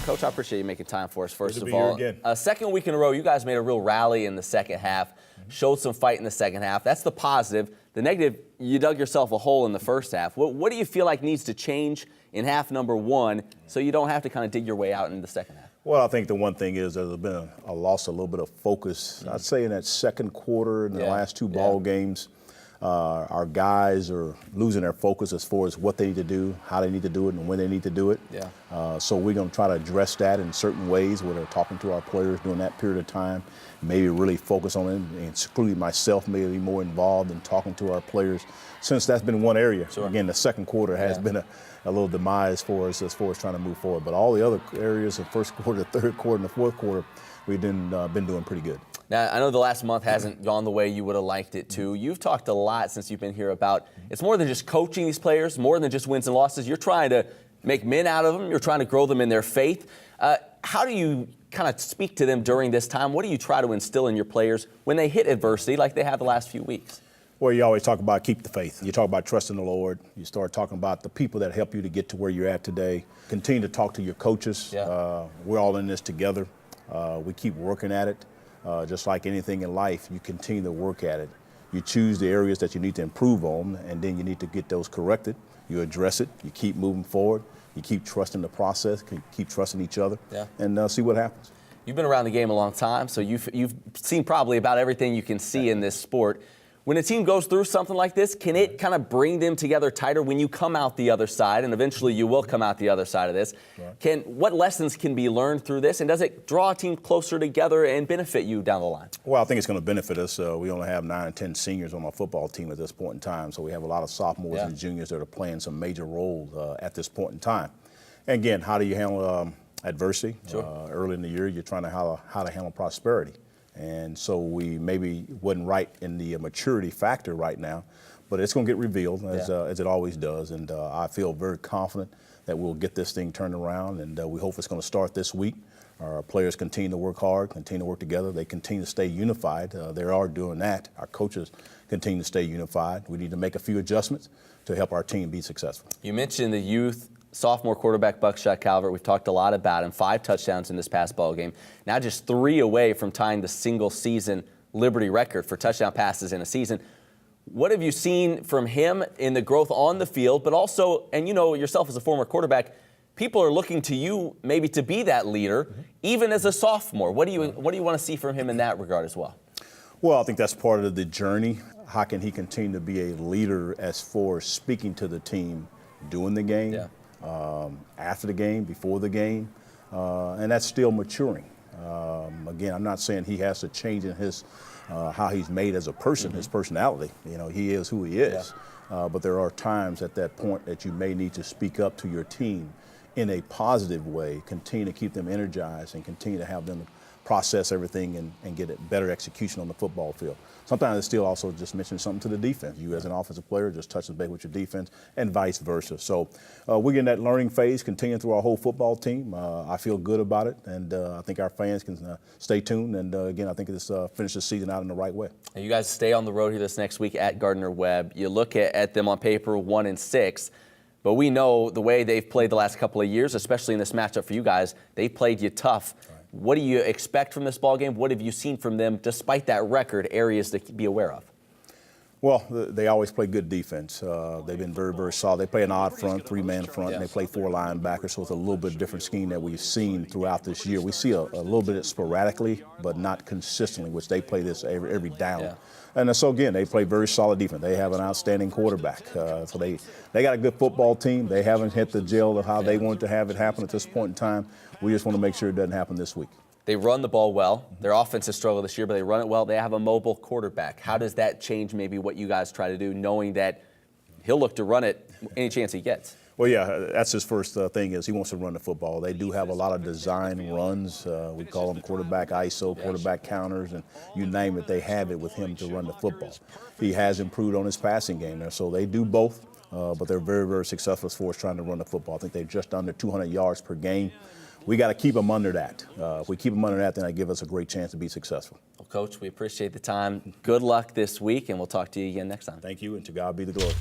Coach, I appreciate you making time for us, first Good to of be here all. again. Second week in a row, you guys made a real rally in the second half, showed some fight in the second half. That's the positive. The negative, you dug yourself a hole in the first half. What do you feel like needs to change in half number one so you don't have to kind of dig your way out in the second half? Well, I think the one thing is there's been a loss, a little bit of focus. I'd say in that second quarter, in the last two ball games, our guys are losing their focus as far as what they need to do, how they need to do it, and when they need to do it. So we're going to try to address that in certain ways, where they're talking to our players during that period of time, maybe really focus on it, and including myself, maybe more involved in talking to our players, since that's been one area. Again, the second quarter has been a little demise for us as far as trying to move forward. But all the other areas, the first quarter, the third quarter, and the fourth quarter, we've been doing pretty good. Now, I know the last month hasn't gone the way you would have liked it to. You've talked a lot since you've been here about it's more than just coaching these players, more than just wins and losses. You're trying to make men out of them. You're trying to grow them in their faith. How do you kind of speak to them during this time? What do you try to instill in your players when they hit adversity like they have the last few weeks? Well, you always talk about keep the faith. You talk about trusting the Lord. You start talking about the people that help you to get to where you're at today. Continue to talk to your coaches. We're all in this together. We keep working at it. Just like anything in life, you continue to work at it. You choose the areas that you need to improve on, and then you need to get those corrected. You address it. You keep moving forward. You keep trusting the process. Keep trusting each other, and see what happens. You've been around the game a long time, so you've seen probably about everything you can see in this sport. When a team goes through something like this, can it kind of bring them together tighter when you come out the other side, and eventually you will come out the other side of this? What lessons can be learned through this, and does it draw a team closer together and benefit you down the line? Well, I think it's going to benefit us. We only have 9 or 10 seniors on our football team at this point in time, so we have a lot of sophomores and juniors that are playing some major roles at this point in time. And again, how do you handle adversity? Early in the year, you're trying to how to handle prosperity. And so we maybe wasn't right in the maturity factor right now, but it's going to get revealed as it always does. And I feel very confident that we'll get this thing turned around, and we hope it's going to start this week. Our players continue to work hard, continue to work together. They continue to stay unified. They are doing that. Our coaches continue to stay unified. We need to make a few adjustments to help our team be successful. You mentioned the youth. Sophomore quarterback Buckshot Calvert, we've talked a lot about him. 5 touchdowns in this past ball game. Now just 3 away from tying the single-season Liberty record for touchdown passes in a season. What have you seen from him in the growth on the field, but also, and you know yourself as a former quarterback, people are looking to you maybe to be that leader, even as a sophomore. What do you want to see from him in that regard as well? Well, I think that's part of the journey. How can he continue to be a leader as far as speaking to the team during the game? After the game, before the game, and that's still maturing. Again, I'm not saying he has to change in his how he's made as a person, his personality. You know, he is who he is. But there are times at that point that you may need to speak up to your team in a positive way, continue to keep them energized, and continue to have them process everything and get a better execution on the football field. Sometimes it's still also just mention something to the defense. You as an offensive player just touch the base with your defense and vice versa. So we're in that learning phase, continuing through our whole football team. I feel good about it, and I think our fans can stay tuned. And again, I think it's finish the season out in the right way. And you guys stay on the road here this next week at Gardner Webb. You look at them on paper 1-6. But we know the way they've played the last couple of years, especially in this matchup for you guys, they played you tough. What do you expect from this ball game? What have you seen from them, despite that record, areas to be aware of? Well, they always play good defense. They've been very, very solid. They play an odd front, 3-man front, and they play 4 linebackers, so it's a little bit different scheme that we've seen throughout this year. We see a little bit sporadically, but not consistently, which they play this every down. And so, again, they play very solid defense. They have an outstanding quarterback. So they got a good football team. They haven't hit the gel of how they want to have it happen at this point in time. We just want to make sure it doesn't happen this week. They run the ball well. Their offense has struggled this year, but they run it well. They have a mobile quarterback. How does that change maybe what you guys try to do, knowing that he'll look to run it any chance he gets? Well, yeah, that's his first thing is he wants to run the football. They do have a lot of design runs. We call them quarterback ISO, quarterback counters, and you name it, they have it with him to run the football. He has improved on his passing game there, so they do both, but they're very, very successful as far as trying to run the football. I think they're just under 200 yards per game. We got to keep them under that. If we keep them under that, then that gives us a great chance to be successful. Well, Coach, we appreciate the time. Good luck this week, and we'll talk to you again next time. Thank you, and to God be the glory.